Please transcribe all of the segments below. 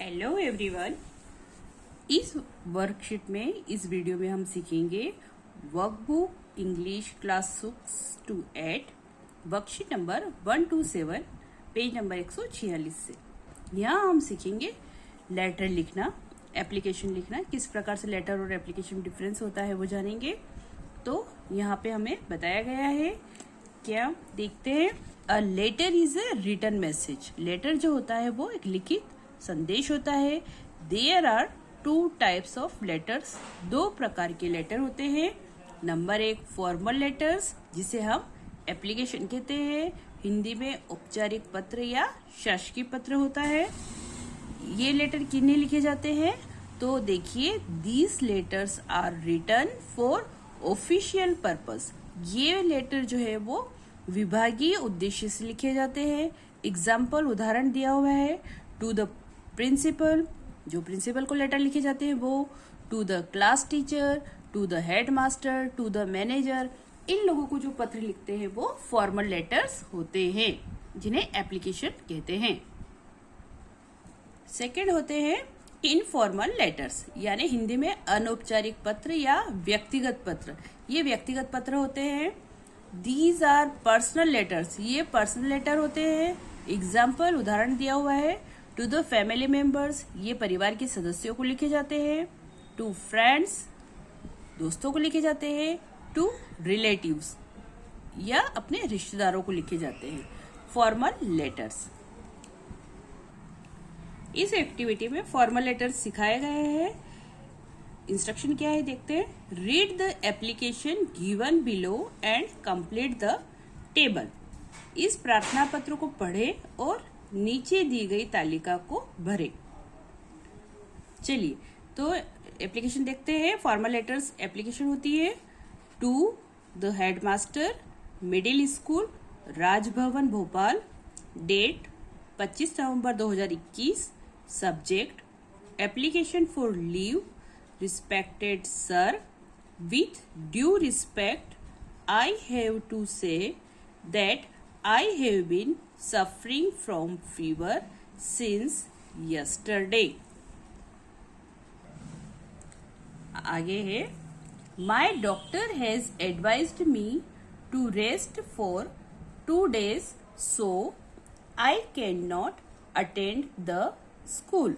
Hello everyone. इस worksheet में इस वीडियो में हम सीखेंगे workbook English class 6 to 8 worksheet number 127 page number 146 से। यहाँ हम सीखेंगे लेटर लिखना, एप्लीकेशन लिखना, किस प्रकार से लेटर और एप्लीकेशन डिफरेंस होता है वो जानेंगे। तो यहाँ पे हमें बताया गया है, क्या देखते हैं। A letter is a written message. Letter जो होता है वो एक लिखित संदेश होता है। There are 2 types of letters. 2 प्रकार के लेटर होते हैं। नंबर 1 फॉर्मल लेटर्स, जिसे हम एप्लीकेशन कहते हैं। हिंदी में औपचारिक पत्र या शासकीय पत्र होता है। ये लेटर किन्हें लिखे जाते हैं? तो देखिए, these letters are written for official purpose. ये लेटर जो है वो विभागीय उद्देश्य से लिखे जाते हैं। एग्जाम्पल उदाहरण दिया हुआ है। टू द प्रिंसिपल, जो प्रिंसिपल को लेटर लिखे जाते हैं वो। To the class teacher, to the head master, to the manager. इन लोगों को जो पत्र लिखते हैं वो फॉर्मल लेटर्स होते हैं, जिन्हें एप्लीकेशन कहते हैं। सेकंड होते हैं इनफॉर्मल लेटर्स, यानी हिंदी में अनौपचारिक पत्र या व्यक्तिगत पत्र। ये व्यक्तिगत पत्र होते हैं। These are personal letters. ये पर्सनल लेटर होते हैं। एग्जाम्पल उदाहरण दिया हुआ है। टू द फैमिली मेंबर्स, ये परिवार के सदस्यों को लिखे जाते हैं। टू फ्रेंड्स, दोस्तों को लिखे जाते हैं। टू रिलेटिव्स, या अपने रिश्तेदारों को लिखे जाते हैं। Formal letters. इस एक्टिविटी में फॉर्मल लेटर्स सिखाए गए हैं। इंस्ट्रक्शन क्या है देखते हैं। Read the application given below and complete the table. इस प्रार्थना पत्र को पढ़े और नीचे दी गई तालिका को भरे। चलिए, तो एप्लीकेशन देखते हैं। फॉर्मल लेटर्स एप्लीकेशन होती है। To the headmaster, middle school, Raj Bhavan Bhopal. Date 25 November 2021। Subject application for leave. Respected sir, with due respect, I have to say that I have been suffering from fever since yesterday. आगे है, My doctor has advised me to rest for 2 days, so I cannot attend the school.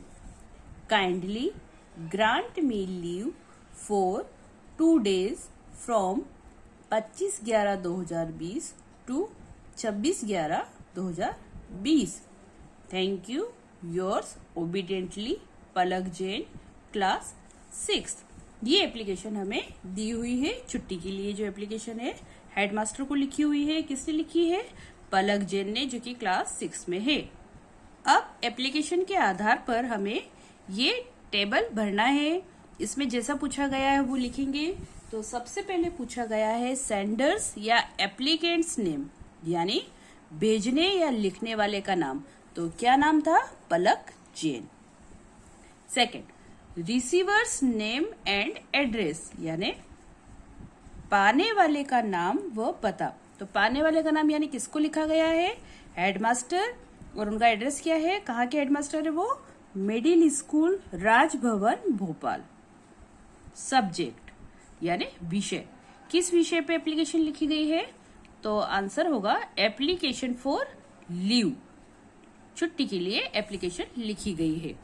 Kindly grant me leave for 2 days from 25/11/2020 to 26/11/2020. Thank you, yours obediently Palak Jain, class 6। ये application हमें दी हुई है छुट्टी के लिए। जो एप्लीकेशन है headmaster को लिखी हुई है। किसने लिखी है? पलक जैन ने, जो कि क्लास 6 में है। अब एप्लीकेशन के आधार पर हमें ये टेबल भरना है। इसमें जैसा पूछा गया है वो लिखेंगे। तो सबसे पहले पूछा गया है सेंडर्स या एप्लीकेंट्स नेम, यानी भेजने या लिखने वाले का नाम। तो क्या नाम था? Palak Jain. Second, receiver's name and address, यानी पाने वाले का नाम व पता। तो पाने वाले का नाम यानी किसको लिखा गया है? हेडमास्टर। और उनका एड्रेस क्या है? कहाँ के हेडमास्टर है वो? Middle school, Raj Bhavan Bhopal. Subject यानी विषय, किस विषय पे एप्लीकेशन लिखी गई है? तो आंसर होगा एप्लीकेशन फॉर लीव। छुट्टी के लिए एप्लीकेशन लिखी गई है।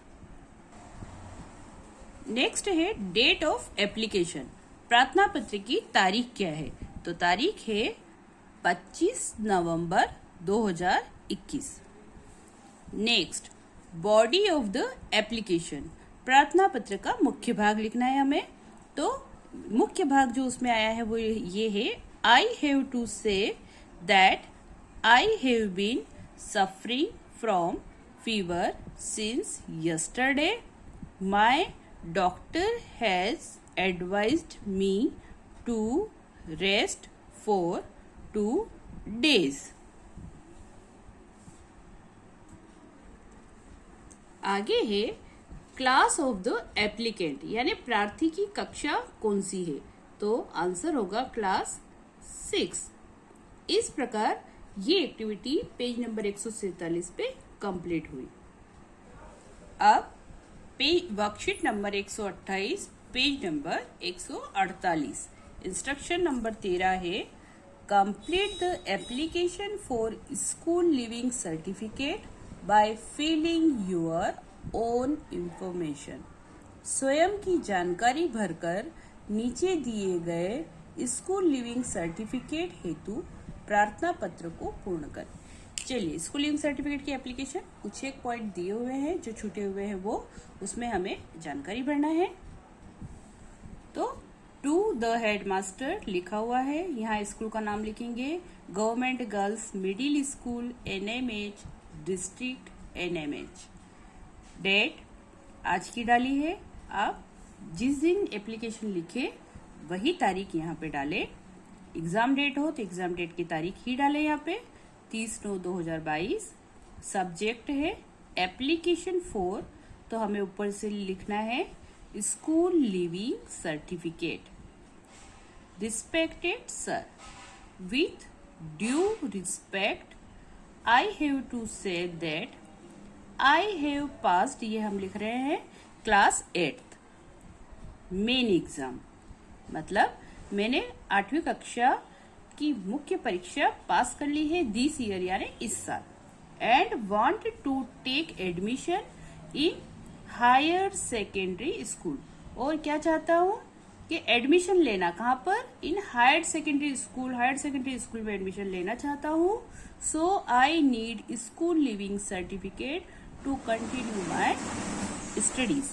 नेक्स्ट है डेट ऑफ एप्लीकेशन। प्रार्थना पत्र की तारीख क्या है? तो तारीख है 25 November 2021। Next, body of the application. प्रार्थना पत्र का मुख्य भाग लिखना है हमें। तो मुख्य भाग जो उसमें आया है वो ये है, I have to say that I have been suffering from fever since yesterday. My doctor has advised me to rest for 2 days. आगे है क्लास ऑफ द एप्लीकेंट, यानी प्रार्थी की कक्षा कौन सी है? तो आंसर होगा क्लास 6। इस प्रकार ये एक्टिविटी पेज नंबर 147 पे कंप्लीट हुई। अब page worksheet number 128, page number 148। Instruction number 13 है, complete the application for school leaving certificate by filling your own information. स्वयं की जानकारी भरकर नीचे दिए गए स्कूल लिविंग सर्टिफिकेट हेतु प्रार्थना पत्र को पूर्ण करें। चलिए, स्कूल लिविंग सर्टिफिकेट की एप्लीकेशन कुछ एक पॉइंट दिए हुए हैं, जो छूटे हुए हैं वो उसमें हमें जानकारी भरना है। तो टू द हेडमास्टर लिखा हुआ है, यहाँ स्कूल का नाम लिखेंगे government girls middle school NMH district NMH। Date आज की डाली है, आप जिस दिन एप्लीकेशन लिखे वही तारीख यहाँ पे डाले। एग्जाम डेट हो तो एग्जाम डेट की तारीख ही डाले यहाँ पे 30/9/2022। सब्जेक्ट है एप्लीकेशन फॉर, तो हमें ऊपर से लिखना है school leaving certificate. Respected sir, with due respect I have to say that I have passed, ये हम लिख रहे हैं क्लास 8th मेन एग्जाम, मतलब मैंने 8वीं कक्षा की मुख्य परीक्षा पास कर ली है दिस ईयर, यानी इस साल। And want to take admission in higher secondary school, और क्या चाहता हूँ कि एडमिशन लेना कहाँ पर, in higher secondary school, higher secondary school में एडमिशन लेना चाहता हूँ। So I need school leaving certificate to continue my studies,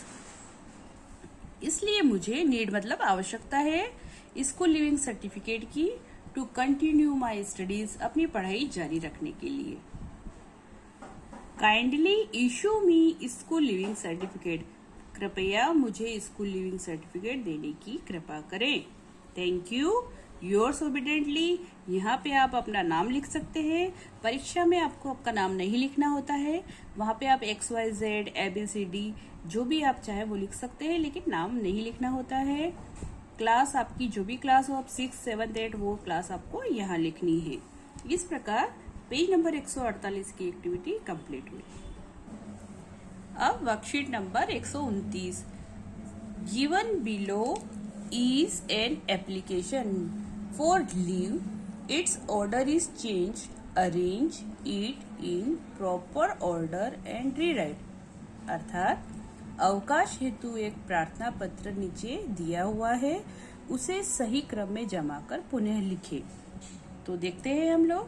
इसलिए मुझे नीड मतलब आवश्यकता है स्कूल लिविंग सर्टिफिकेट की टू कंटिन्यू माई स्टडीज, अपनी पढ़ाई जारी रखने के लिए। Kindly issue me school leaving certificate, कृपया मुझे स्कूल लिविंग सर्टिफिकेट देने की कृपा करें। थैंक यू, योर्स ओबीडिएंटली, यहाँ पे आप अपना नाम लिख सकते हैं। परीक्षा में आपको आपका नाम नहीं लिखना होता है, वहाँ पे आप XYZ ABCD जो भी आप चाहे वो लिख सकते हैं, लेकिन नाम नहीं लिखना होता है। क्लास आपकी जो भी क्लास हो, आप 6, 7, 8 वो क्लास आपको यहाँ लिखनी है। इस प्रकार पेज नंबर 148 की एक्टिविटी कंप्लीट हुई। अब worksheet number 129, given below is an application for leave, it's order is change, arrange it in proper order and rewrite. अर्थात अवकाश हेतु एक प्रार्थना पत्र नीचे दिया हुआ है, उसे सही क्रम में जमा कर पुनः लिखे। तो देखते हैं हम लोग।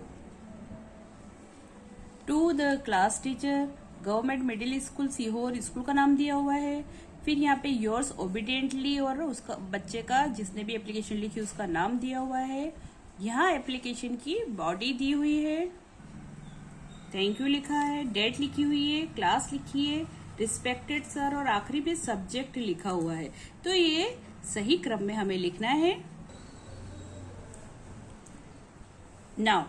To the class teacher, government middle school Sehore, school का नाम दिया हुआ है। फिर यहाँ पे योर्स ओबीडिएंटली, और उसका बच्चे का जिसने भी एप्लीकेशन लिखी उसका नाम दिया हुआ है। यहाँ एप्लीकेशन की बॉडी दी हुई है, थैंक यू लिखा है, डेट लिखी हुई है, क्लास लिखी है, रिस्पेक्टेड सर, और आखिरी में सब्जेक्ट लिखा हुआ है। तो ये सही क्रम में हमें लिखना है। Now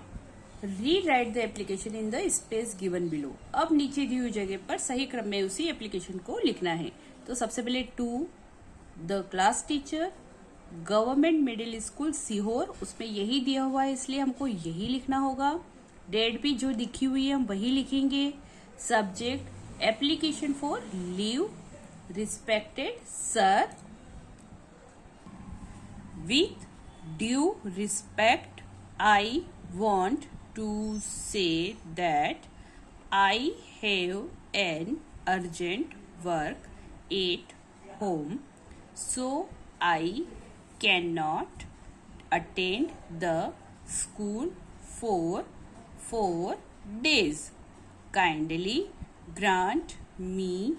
rewrite the application in the space given below, अब नीचे दी हुई जगह पर सही क्रम में उसी एप्लीकेशन को लिखना है। तो सबसे पहले to the class teacher, government middle school Sehore, उसमें यही दिया हुआ है इसलिए हमको यही लिखना होगा। डेट भी जो लिखी हुई है हम वही लिखेंगे। Subject application for leave, respected sir, with due respect I want to say that I have an urgent work at home, so I cannot attend the school for 4 days. Kindly grant me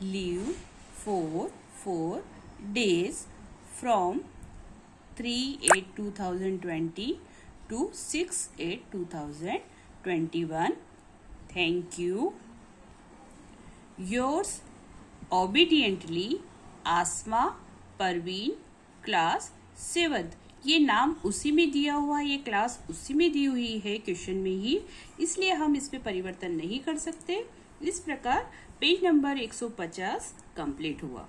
leave for 4 days from 3/8/2020 to 6/8/2021. Thank you. Yours obediently, Asma Parveen, class 7th। ये नाम उसी में दिया हुआ है, ये class उसी में दी हुई है क्वेश्चन में ही, इसलिए हम इसमें परिवर्तन नहीं कर सकते। इस प्रकार पेज नंबर 150 कंप्लीट हुआ।